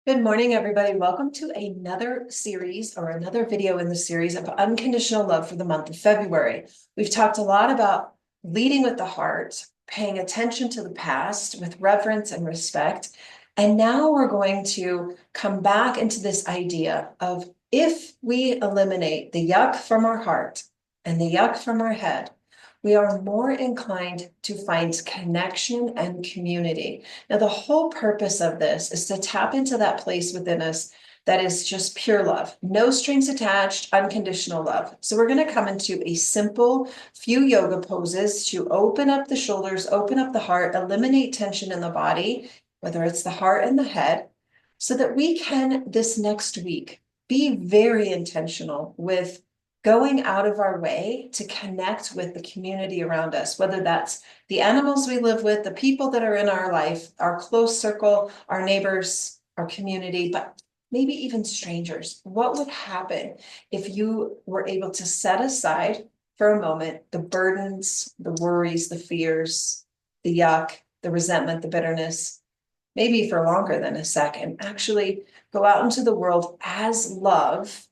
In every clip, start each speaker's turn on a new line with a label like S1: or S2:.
S1: Good morning, everybody. Welcome to another series or another video in the series of unconditional love for the month of February. We've talked a lot about leading with the heart, paying attention to the past with reverence and respect. And now we're going to come back into this idea of if we eliminate the yuck from our heart and the yuck from our head, we are more inclined to find connection and community. Now, the whole purpose of this is to tap into that place within us that is just pure love, no strings attached, unconditional love. So we're going to come into a simple few yoga poses to open up the shoulders, open up the heart, eliminate tension in the body, whether it's the heart and the head, so that we can this next week be very intentional with going out of our way to connect with the community around us, whether that's the animals we live with, the people that are in our life, our close circle, our neighbors, our community, but maybe even strangers. What would happen if you were able to set aside for a moment the burdens, the worries, the fears, the yuck, the resentment, the bitterness, maybe for longer than a second, actually go out into the world as love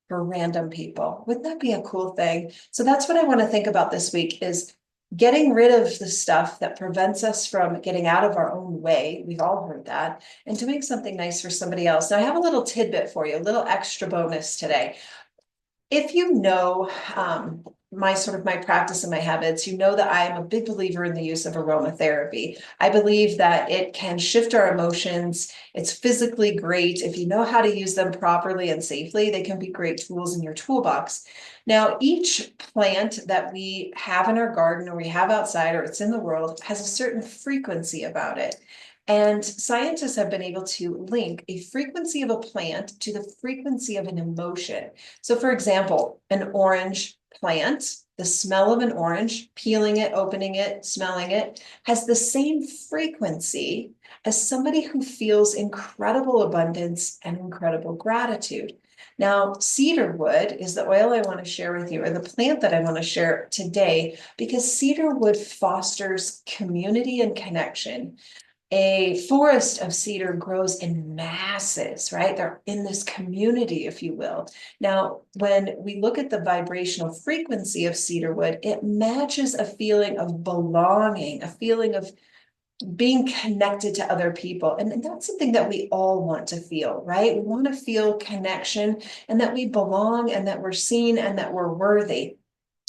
S1: for random people? Wouldn't that be a cool thing? So that's what I want to think about this week is getting rid of the stuff that prevents us from getting out of our own way. We've all heard that, and doing something nice for somebody else. Now, I have a little tidbit for you, a little extra bonus today. If you know my practice and my habits, you know that I am a big believer in the use of aromatherapy. I believe that it can shift our emotions. It's physically great. If you know how to use them properly and safely, they can be great tools in your toolbox. Now, each plant that we have in our garden or we have outside or it's in the world has a certain frequency about it. And scientists have been able to link a frequency of a plant to the frequency of an emotion. So for example, an orange plant, the smell of an orange, peeling it, opening it, smelling it, has the same frequency as somebody who feels incredible abundance and incredible gratitude. Now, cedar wood is the oil I want to share with you, or the plant that I want to share today, because cedar wood fosters community and connection. A forest of cedar grows in masses, right? They're in this community, if you will. Now, when we look at the vibrational frequency of cedar wood, it matches a feeling of belonging, a feeling of being connected to other people. And that's something that we all want to feel, right? We want to feel connection and that we belong and that we're seen and that we're worthy.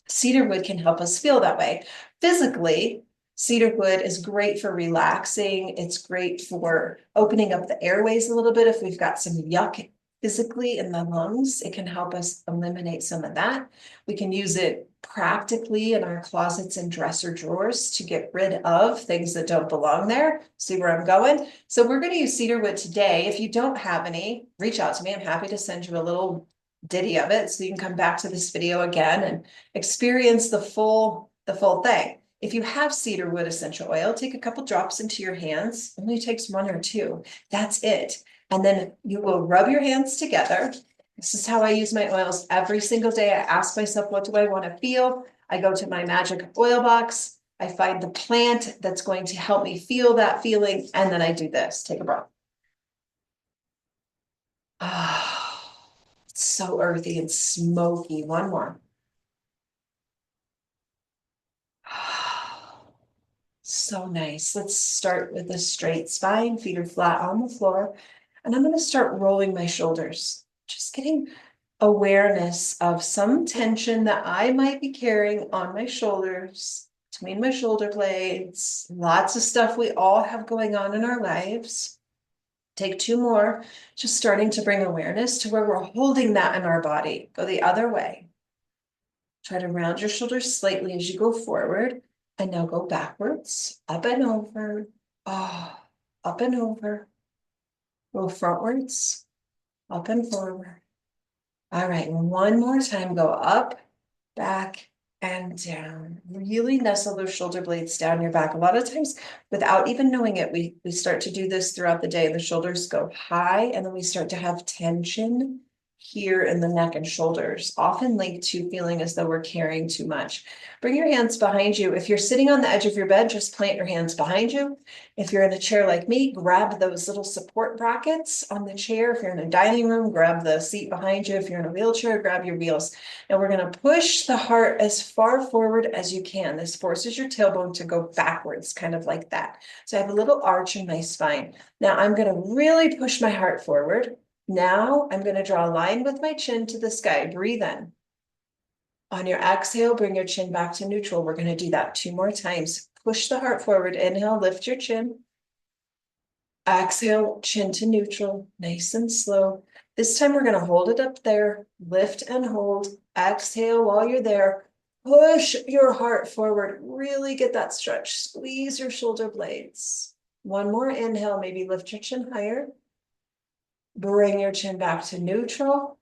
S1: Cedar wood can help us feel that way. Physically, cedar wood is great for relaxing. It's great for opening up the airways a little bit. If we've got some yuck physically in the lungs, it can help us eliminate some of that. We can use it practically in our closets and dresser drawers to get rid of things that don't belong there. See where I'm going? So we're going to use cedar wood today. If you don't have any, reach out to me. I'm happy to send you a little ditty of it so you can come back to this video again and experience the full thing. If you have cedar wood essential oil, take a couple drops into your hands. It only takes one or two. That's it. And then you will rub your hands together. This is how I use my oils every single day. I ask myself, what do I want to feel? I go to my magic oil box. I find the plant that's going to help me feel that feeling. And then I do this. Take a breath. Ah, it's so earthy and smoky. One more. So nice. Let's start with a straight spine, feet are flat on the floor. And I'm going to start rolling my shoulders, just getting awareness of some tension that I might be carrying on my shoulders, between my shoulder blades, lots of stuff we all have going on in our lives. Take two more, just starting to bring awareness to where we're holding that in our body. Go the other way. Try to round your shoulders slightly as you go forward. And now go backwards, up and over. Oh, up and over. Go frontwards, up and forward. All right, one more time. Go up, back, and down. Really nestle those shoulder blades down your back. A lot of times, without even knowing it, we start to do this throughout the day. The shoulders go high, and then we start to have tension here in the neck and shoulders, often linked to feeling as though we're carrying too much. Bring your hands behind you. If you're sitting on the edge of your bed, just plant your hands behind you. If you're in a chair like me, grab those little support brackets on the chair. If you're in a dining room, grab the seat behind you. If you're in a wheelchair, grab your wheels. And we're going to push the heart as far forward as you can. This forces your tailbone to go backwards, kind of like that. So I have a little arch in my spine. Now I'm going to really push my heart forward. Now I'm going to draw a line with my chin to the sky. Breathe in. On your exhale, bring your chin back to neutral. We're going to do that 2 more times. Push the heart forward. Inhale, lift your chin. Exhale, chin to neutral, nice and slow. This time we're going to hold it up there. Lift and hold. Exhale while you're there. Push your heart forward. Really get that stretch. Squeeze your shoulder blades. 1 more inhale. Maybe lift your chin higher. Bring your chin back to neutral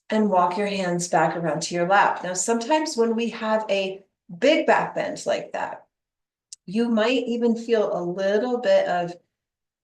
S1: and walk your hands back around to your lap. Now, sometimes when we have a big back bend like that, you might even feel a little bit of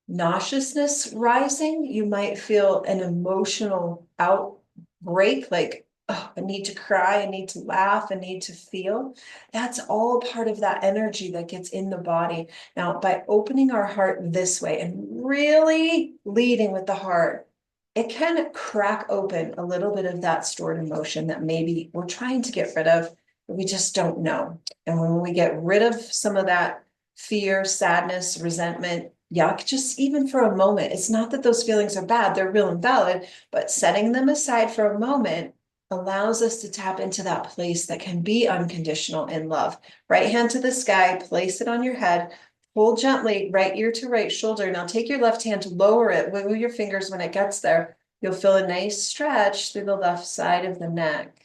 S1: nauseousness rising. You might feel an emotional outbreak, like, oh, I need to cry, I need to laugh, I need to feel. That's all part of that energy that gets in the body. Now, by opening our heart this way and really leading with the heart, it can crack open a little bit of that stored emotion that maybe we're trying to get rid of, but we just don't know. And when we get rid of some of that fear, sadness, resentment, yuck, just even for a moment, it's not that those feelings are bad, they're real and valid, but setting them aside for a moment allows us to tap into that place that can be unconditional in love. Right hand to the sky, place it on your head. Pull gently, right ear to right shoulder. Now take your left hand, lower it, wiggle your fingers when it gets there. You'll feel a nice stretch through the left side of the neck.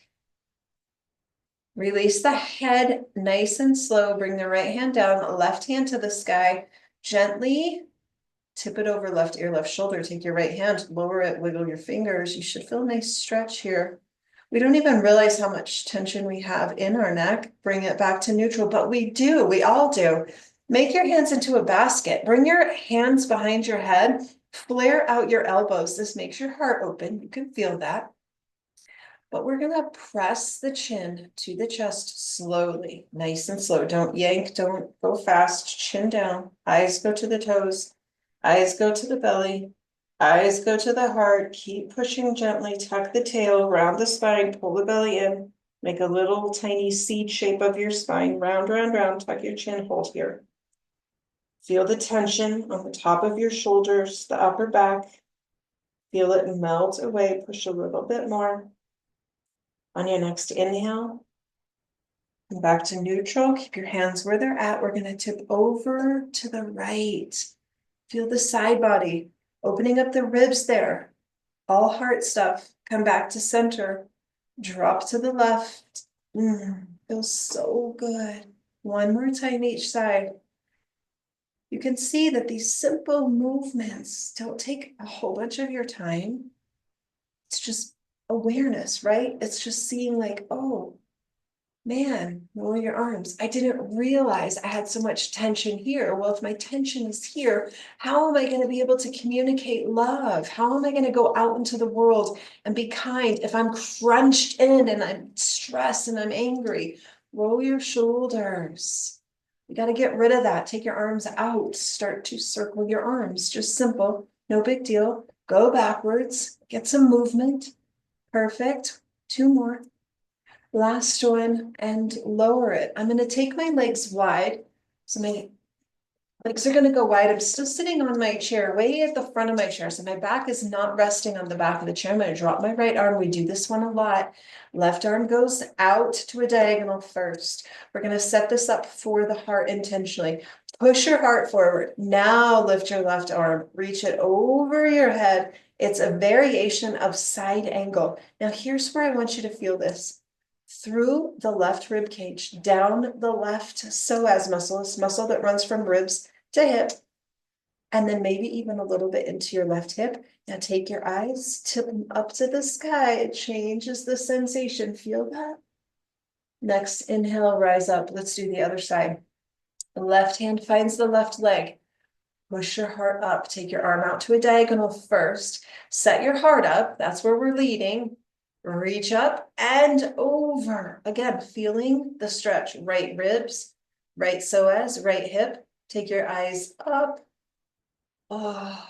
S1: Release the head nice and slow. Bring the right hand down, left hand to the sky. Gently tip it over left ear, left shoulder. Take your right hand, lower it, wiggle your fingers. You should feel a nice stretch here. We don't even realize how much tension we have in our neck. Bring it back to neutral, but we do, we all do. Make your hands into a basket. Bring your hands behind your head. Flare out your elbows. This makes your heart open. You can feel that. But we're gonna press the chin to the chest slowly, nice and slow. Don't yank, don't go fast. Chin down, eyes go to the toes, eyes go to the belly, eyes go to the heart. Keep pushing gently, tuck the tail, round the spine, pull the belly in, make a little tiny seed shape of your spine, round, round, round, tuck your chin, hold here. Feel the tension on the top of your shoulders, the upper back. Feel it melt away, push a little bit more. On your next inhale, come back to neutral. Keep your hands where they're at. We're going to tip over to the right. Feel the side body, opening up the ribs there. All heart stuff. Come back to center. Drop to the left. Feels so good. 1 more time each side. You can see that these simple movements don't take a whole bunch of your time. It's just awareness, right? It's just seeing like, oh, man, lower your arms. I didn't realize I had so much tension here. Well, if my tension is here, how am I going to be able to communicate love? How am I going to go out into the world and be kind if I'm crunched in and I'm stressed and I'm angry? Roll your shoulders. You got to get rid of that. Take your arms out. Start to circle your arms. Just simple. No big deal. Go backwards. Get some movement. Perfect. 2 more. Last one, and lower it. I'm going to take my legs wide. So my legs are going to go wide. I'm still sitting on my chair, way at the front of my chair. So my back is not resting on the back of the chair. I'm going to drop my right arm. We do this one a lot. Left arm goes out to a diagonal first. We're going to set this up for the heart intentionally. Push your heart forward. Now lift your left arm. Reach it over your head. It's a variation of side angle. Now here's where I want you to feel this. Through the left rib cage, down the left psoas muscle, this muscle that runs from ribs to hip, and then maybe even a little bit into your left hip. Now take your eyes, tip them up to the sky. It changes the sensation. Feel that? Next inhale, rise up. Let's do the other side. The left hand finds the left leg. push your heart up. Take your arm out to a diagonal first. Set your heart up. That's where we're leading. Reach up and over. Again, feeling the stretch. Right ribs, right psoas, right hip. Take your eyes up. Oh.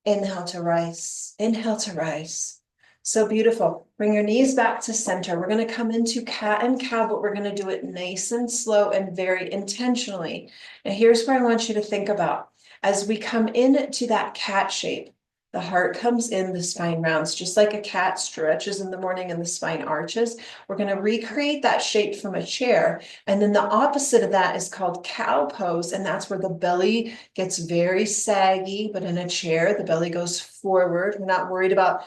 S1: Inhale to rise. Inhale to rise. So beautiful. Bring your knees back to center. We're going to come into cat and cow, but we're going to do it nice and slow and very intentionally. Now, here's where I want you to think about. As we come into that cat shape, the heart comes in, the spine rounds, just like a cat stretches in the morning and the spine arches. We're going to recreate that shape from a chair. And then the opposite of that is called cow pose. And that's where the belly gets very saggy, but in a chair, the belly goes forward. We're not worried about,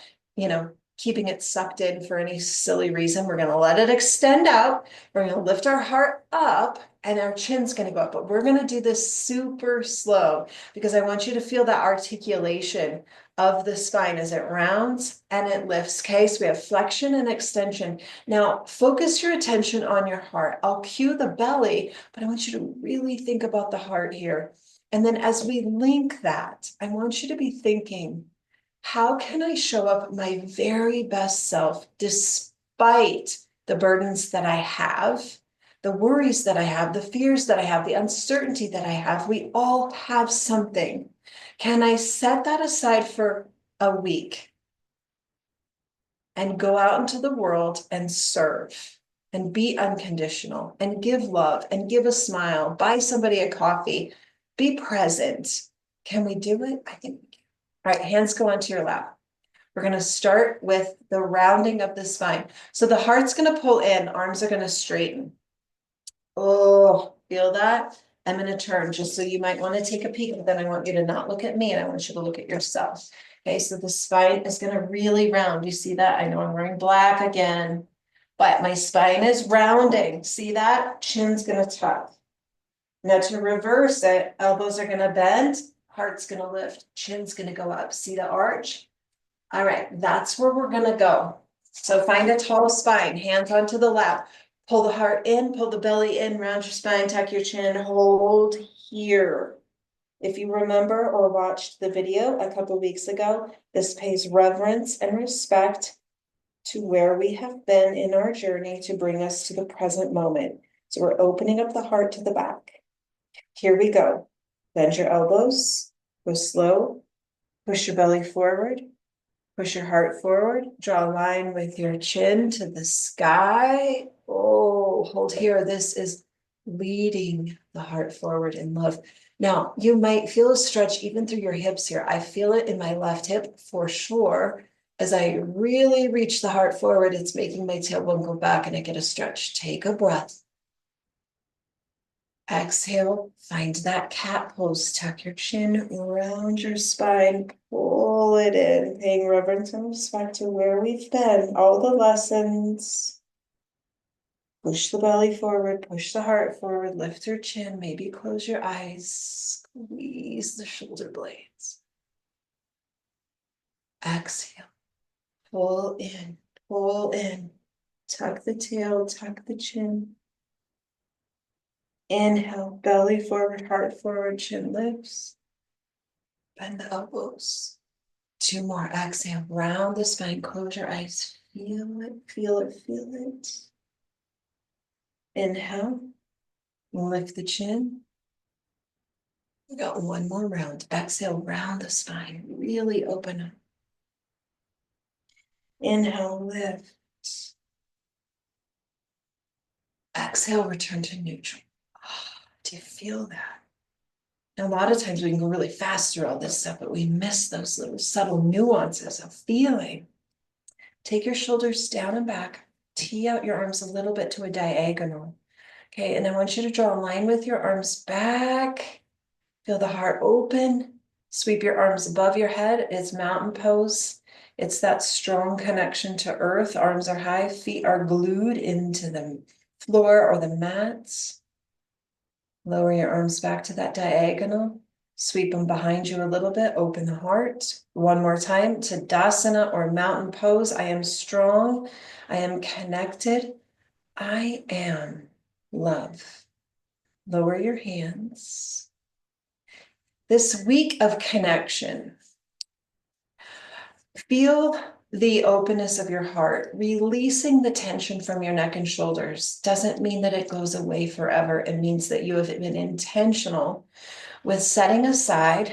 S1: keeping it sucked in for any silly reason. We're going to let it extend out. We're going to lift our heart up and our chin's going to go up, but we're going to do this super slow because I want you to feel that articulation of the spine as it rounds and it lifts. Okay, so we have flexion and extension. Now focus your attention on your heart. I'll cue the belly, but I want you to really think about the heart here. And then as we link that, I want you to be thinking, how can I show up my very best self despite the burdens that I have, the worries that I have, the fears that I have, the uncertainty that I have? We all have something. Can I set that aside for a week and go out into the world and serve and be unconditional and give love and give a smile, buy somebody a coffee, be present? Can we do it? I think we can. All right, hands go onto your lap. We're going to start with the rounding of the spine. So the heart's going to pull in, arms are going to straighten. Oh, feel that? I'm going to turn just so you might want to take a peek, but then I want you to not look at me and I want you to look at yourself. Okay, so the spine is going to really round. You see that? I know I'm wearing black again, but my spine is rounding. See that? Chin's going to tuck. Now to reverse it, elbows are going to bend, heart's going to lift, chin's going to go up. See the arch? All right, that's where we're gonna go. So find a tall spine, hands onto the lap. Pull the heart in, pull the belly in, round your spine, tuck your chin, hold here. If you remember or watched the video a couple weeks ago, this pays reverence and respect to where we have been in our journey to bring us to the present moment. So we're opening up the heart to the back. Here we go. Bend your elbows, go slow, push your belly forward. Push your heart forward, draw a line with your chin to the sky. Oh, hold here. This is leading the heart forward in love. Now, you might feel a stretch even through your hips here. I feel it in my left hip for sure. As I really reach the heart forward, it's making my tailbone go back and I get a stretch. Take a breath. Exhale, find that cat pose, tuck your chin around your spine, pull it in, paying reverence and respect to where we've been, all the lessons. Push the belly forward, push the heart forward, lift your chin, maybe close your eyes, squeeze the shoulder blades. Exhale, pull in, tuck the tail, tuck the chin. Inhale, belly forward, heart forward, chin lifts. Bend the elbows. Two more. Exhale, round the spine, close your eyes. Feel it, feel it, feel it. Inhale, lift the chin. We got one more round. Exhale, round the spine, really open up. Inhale, lift. Exhale, return to neutral. Do you feel that? A lot of times we can go really fast through all this stuff, but we miss those little subtle nuances of feeling. Take your shoulders down and back. Tee out your arms a little bit to a diagonal. Okay, and I want you to draw a line with your arms back. Feel the heart open. Sweep your arms above your head. It's mountain pose. It's that strong connection to earth. Arms are high, feet are glued into the floor or the mats. Lower your arms back to that diagonal. Sweep them behind you a little bit. Open the heart. One more time. Tadasana or mountain pose. I am strong. I am connected. I am love. Lower your hands. This week of connection, feel the openness of your heart. Releasing the tension from your neck and shoulders doesn't mean that it goes away forever. It means that you have been intentional with setting aside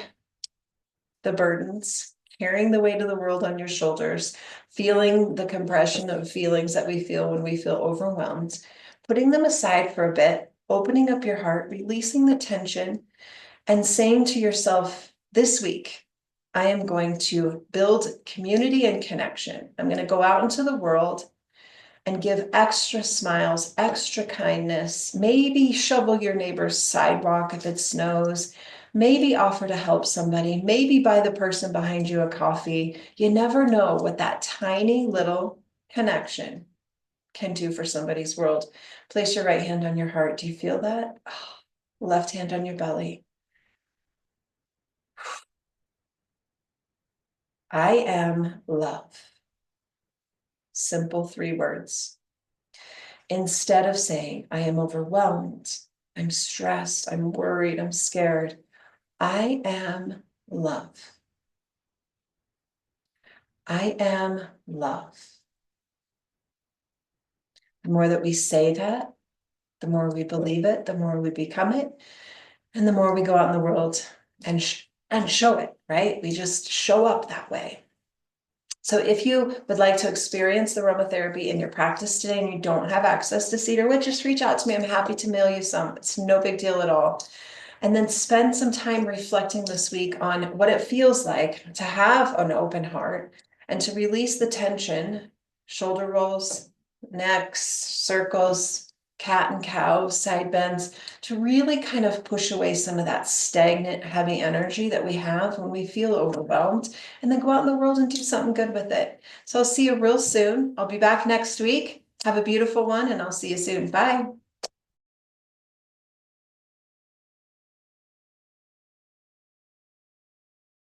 S1: the burdens, carrying the weight of the world on your shoulders, feeling the compression of feelings that we feel when we feel overwhelmed, putting them aside for a bit, opening up your heart, releasing the tension, and saying to yourself, this week, I am going to build community and connection. I'm going to go out into the world and give extra smiles, extra kindness, maybe shovel your neighbor's sidewalk if it snows, maybe offer to help somebody, maybe buy the person behind you a coffee. You never know what that tiny little connection can do for somebody's world. Place your right hand on your heart. Do you feel that? Oh, left hand on your belly. I am love. Simple 3 words. Instead of saying, I am overwhelmed, I'm stressed, I'm worried, I'm scared, I am love. I am love. The more that we say that, the more we believe it, the more we become it, and the more we go out in the world and show it, right? We just show up that way. So if you would like to experience the aromatherapy in your practice today and you don't have access to cedarwood, just reach out to me. I'm happy to mail you some. It's no big deal at all. And then spend some time reflecting this week on what it feels like to have an open heart and to release the tension, shoulder rolls, necks, circles, cat and cow, side bends, to really kind of push away some of that stagnant, heavy energy that we have when we feel overwhelmed, and then go out in the world and do something good with it. So I'll see you real soon. I'll be back next week. Have a beautiful one, and I'll see you soon. Bye.